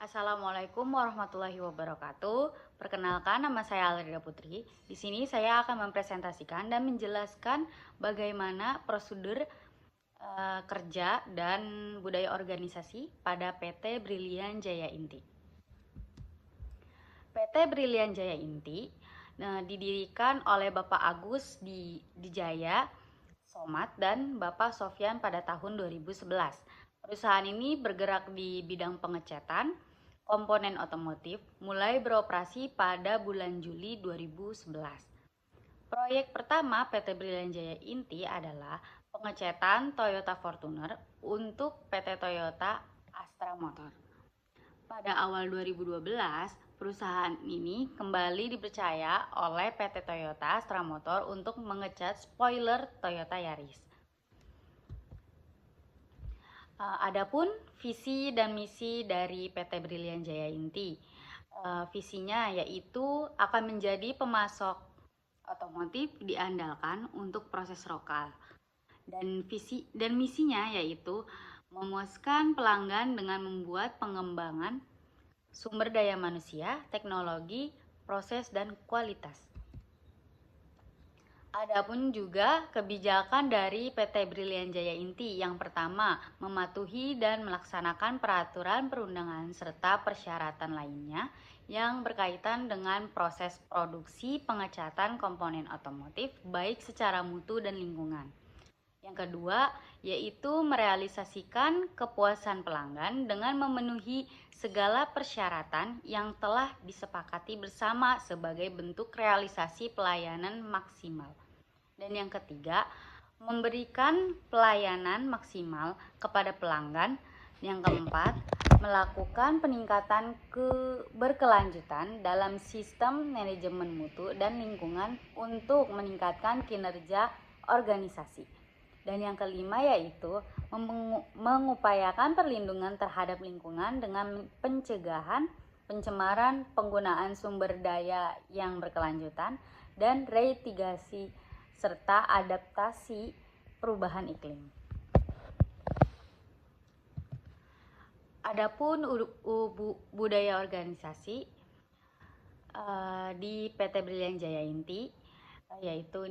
Assalamualaikum warahmatullahi wabarakatuh. Perkenalkan, nama saya Alrida Putri. Di sini saya akan mempresentasikan dan menjelaskan bagaimana prosedur kerja dan budaya organisasi pada PT Brilian Jaya Inti. PT Brilian Jaya Inti didirikan oleh Bapak Agus Dijaya Somat dan Bapak Sofyan pada tahun 2011. Perusahaan ini bergerak di bidang pengecatan komponen otomotif, mulai beroperasi pada bulan Juli 2011. Proyek pertama PT Brilian Jaya Inti adalah pengecatan Toyota Fortuner untuk PT Toyota Astra Motor. Pada awal 2012, perusahaan ini kembali dipercaya oleh PT Toyota Astra Motor untuk mengecat spoiler Toyota Yaris. Adapun visi dan misi dari PT Brilian Jaya Inti, visinya yaitu akan menjadi pemasok otomotif diandalkan untuk proses lokal, dan visi dan misinya yaitu memuaskan pelanggan dengan membuat pengembangan sumber daya manusia, teknologi, proses, dan kualitas. Adapun juga kebijakan dari PT Brilian Jaya Inti, yang pertama, mematuhi dan melaksanakan peraturan perundangan serta persyaratan lainnya yang berkaitan dengan proses produksi pengecatan komponen otomotif baik secara mutu dan lingkungan. Yang kedua, yaitu merealisasikan kepuasan pelanggan dengan memenuhi segala persyaratan yang telah disepakati bersama sebagai bentuk realisasi pelayanan maksimal. Dan yang ketiga, memberikan pelayanan maksimal kepada pelanggan. Yang keempat, melakukan peningkatan berkelanjutan dalam sistem manajemen mutu dan lingkungan untuk meningkatkan kinerja organisasi. Dan yang kelima yaitu mengupayakan perlindungan terhadap lingkungan dengan pencegahan pencemaran, penggunaan sumber daya yang berkelanjutan, dan reitigasi serta adaptasi perubahan iklim. Adapun budaya organisasi di PT Brilian Jaya Inti, yaitu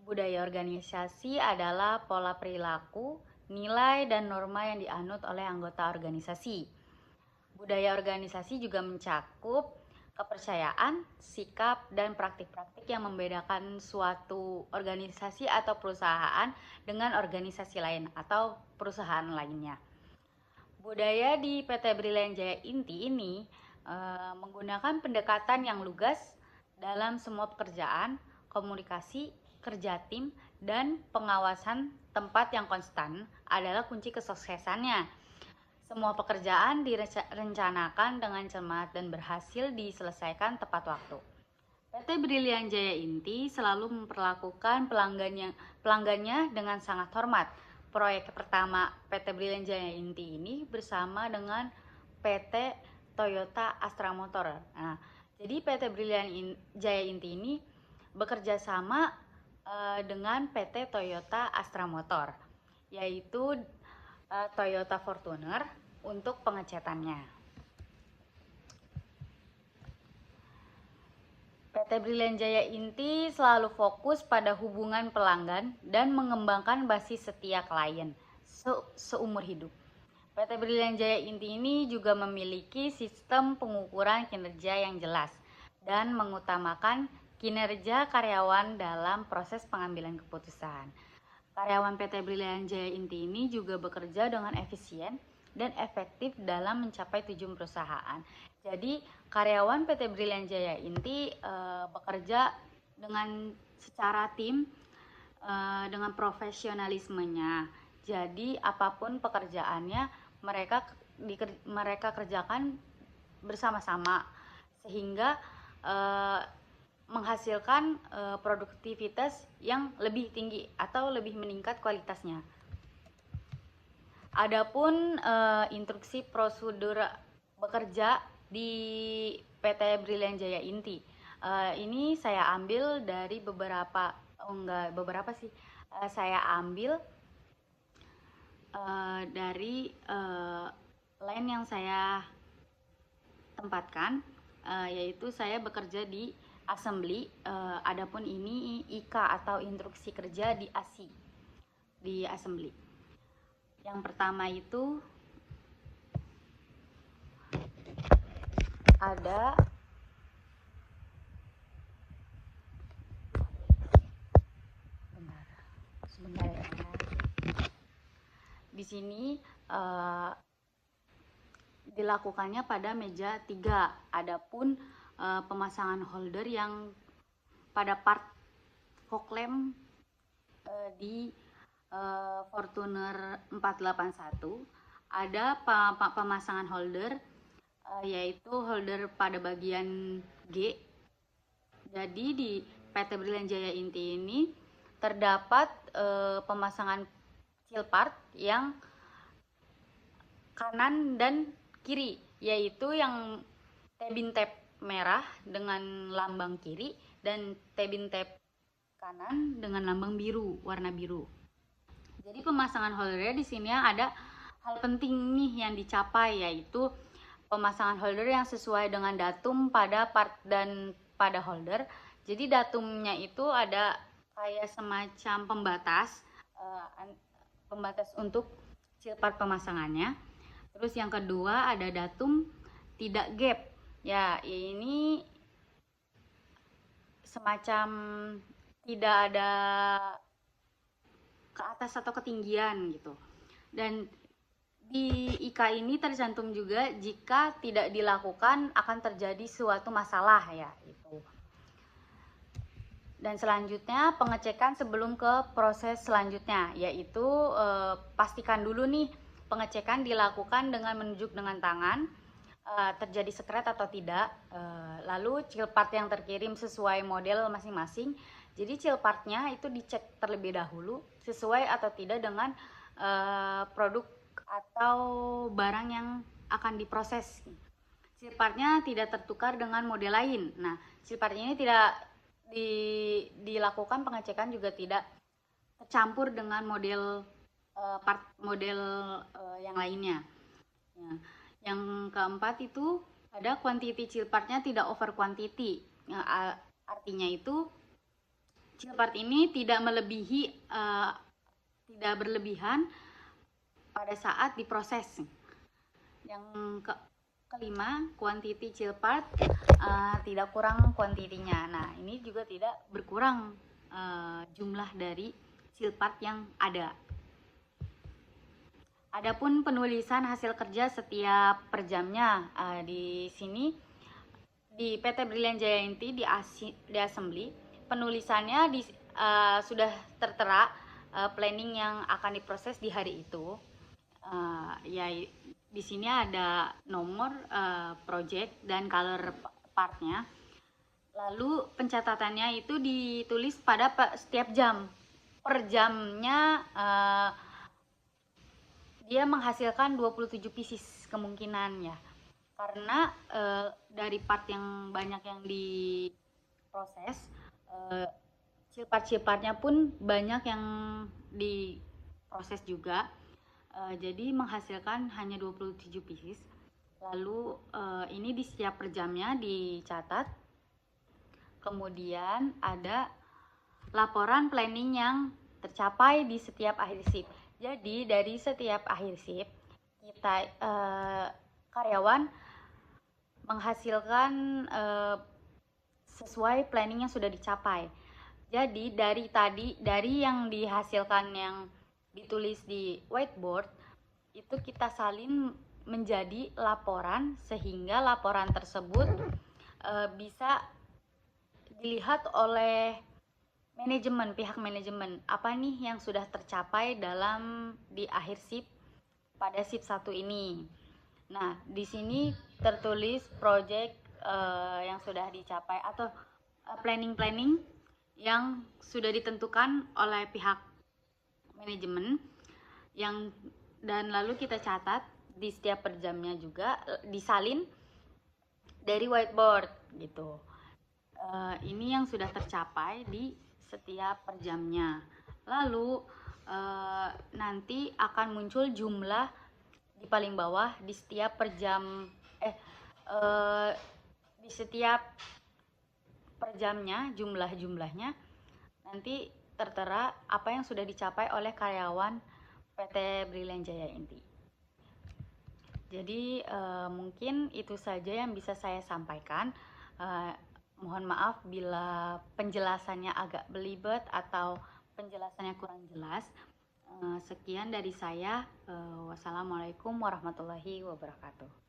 budaya organisasi adalah pola perilaku, nilai, dan norma yang dianut oleh anggota organisasi. Budaya organisasi juga mencakup kepercayaan, sikap, dan praktik-praktik yang membedakan suatu organisasi atau perusahaan dengan organisasi lain atau perusahaan lainnya. Budaya di PT Brilian Jaya Inti ini menggunakan pendekatan yang lugas dalam semua pekerjaan, komunikasi, kerja tim, dan pengawasan tempat yang konstan adalah kunci kesuksesannya. Semua pekerjaan direncanakan dengan cermat dan berhasil diselesaikan tepat waktu. PT Brilian Jaya Inti selalu memperlakukan pelanggannya dengan sangat hormat. Proyek pertama PT Brilian Jaya Inti ini bersama dengan PT Toyota Astra Motor. Nah, jadi PT Brilian Jaya Inti ini bekerja sama dengan PT Toyota Astra Motor, yaitu Toyota Fortuner untuk pengecatannya. PT Brilian Jaya Inti selalu fokus pada hubungan pelanggan dan mengembangkan basis setia klien seumur hidup. PT Brilian Jaya Inti ini juga memiliki sistem pengukuran kinerja yang jelas dan mengutamakan kinerja karyawan dalam proses pengambilan keputusan. Karyawan PT Brilian Jaya Inti ini juga bekerja dengan efisien dan efektif dalam mencapai tujuan perusahaan. Jadi karyawan PT Brilian Jaya Inti bekerja dengan secara tim dengan profesionalismenya. Jadi apapun pekerjaannya mereka kerjakan bersama-sama sehingga menghasilkan produktivitas yang lebih tinggi atau lebih meningkat kualitasnya. Adapun instruksi prosedur bekerja di PT Brilian Jaya Inti, ini saya ambil dari saya ambil dari line yang saya tempatkan, yaitu saya bekerja di assembly, adapun ini IK atau instruksi kerja di ASI, di assembly. Yang pertama itu ada sebentar ya. Di sini dilakukannya pada meja 3. Adapun pemasangan holder yang pada part fog lamp di Fortuner 481 ada pemasangan holder, yaitu holder pada bagian G. Jadi di PT Brilliant Jaya Inti ini terdapat pemasangan chill part yang kanan dan kiri, yaitu yang tebin tab merah dengan lambang kiri dan tebin tab kanan dengan lambang biru, warna biru. Jadi pemasangan holder di sini ada hal penting nih yang dicapai, yaitu pemasangan holder yang sesuai dengan datum pada part dan pada holder. Jadi datumnya itu ada kayak semacam pembatas untuk chill part pemasangannya. Terus yang kedua ada datum tidak gap. Ya, ini semacam tidak ada ke atas atau ketinggian gitu. Dan di IK ini tercantum juga jika tidak dilakukan akan terjadi suatu masalah ya itu. Dan selanjutnya pengecekan sebelum ke proses selanjutnya, yaitu pastikan dulu nih pengecekan dilakukan dengan menunjuk dengan tangan, terjadi sekret atau tidak, lalu chill part yang terkirim sesuai model masing-masing. Jadi chill partnya itu dicek terlebih dahulu sesuai atau tidak dengan produk atau barang yang akan diproses. Chill partnya tidak tertukar dengan model lain. Nah, chill partnya ini tidak dilakukan pengecekan juga tidak tercampur dengan model part model yang lainnya. Ya. Yang keempat itu ada quantity chill partnya tidak over quantity. Artinya itu chill part ini tidak melebihi, tidak berlebihan pada saat diproses. Yang kelima, quantity chill part tidak kurang kuantitinya. Nah, ini juga tidak berkurang jumlah dari chill part yang ada. Adapun penulisan hasil kerja setiap per jamnya, di sini di PT Brilliant Jaya Inti di assembly penulisannya sudah tertera planning yang akan diproses di hari itu. Ya di sini ada nomor project dan color partnya. Lalu pencatatannya itu ditulis pada setiap jam. Per jamnya dia menghasilkan 27 pieces kemungkinan ya. Karena dari part yang banyak yang diproses, chill partnya pun banyak yang diproses juga. Jadi menghasilkan hanya 27 pieces. Lalu ini di setiap per jamnya dicatat. Kemudian ada laporan planning yang tercapai di setiap akhir shift. Jadi dari setiap akhir shift kita karyawan menghasilkan sesuai planning yang sudah dicapai. Jadi dari yang dihasilkan yang ditulis di whiteboard itu kita salin menjadi laporan, sehingga laporan tersebut bisa dilihat oleh manajemen, pihak manajemen, apa nih yang sudah tercapai dalam di akhir shift pada shift 1 ini. Nah, di sini tertulis project yang sudah dicapai atau planning yang sudah ditentukan oleh pihak manajemen dan lalu kita catat di setiap per jamnya juga, disalin dari whiteboard gitu. Ini yang sudah tercapai di setiap per jamnya. Lalu nanti akan muncul jumlah di paling bawah di setiap per jam di setiap per jamnya jumlahnya nanti tertera apa yang sudah dicapai oleh karyawan PT Brilliant Jaya Inti. Jadi mungkin itu saja yang bisa saya sampaikan. Mohon maaf bila penjelasannya agak belibet atau penjelasannya kurang jelas. Sekian dari saya. Wassalamualaikum warahmatullahi wabarakatuh.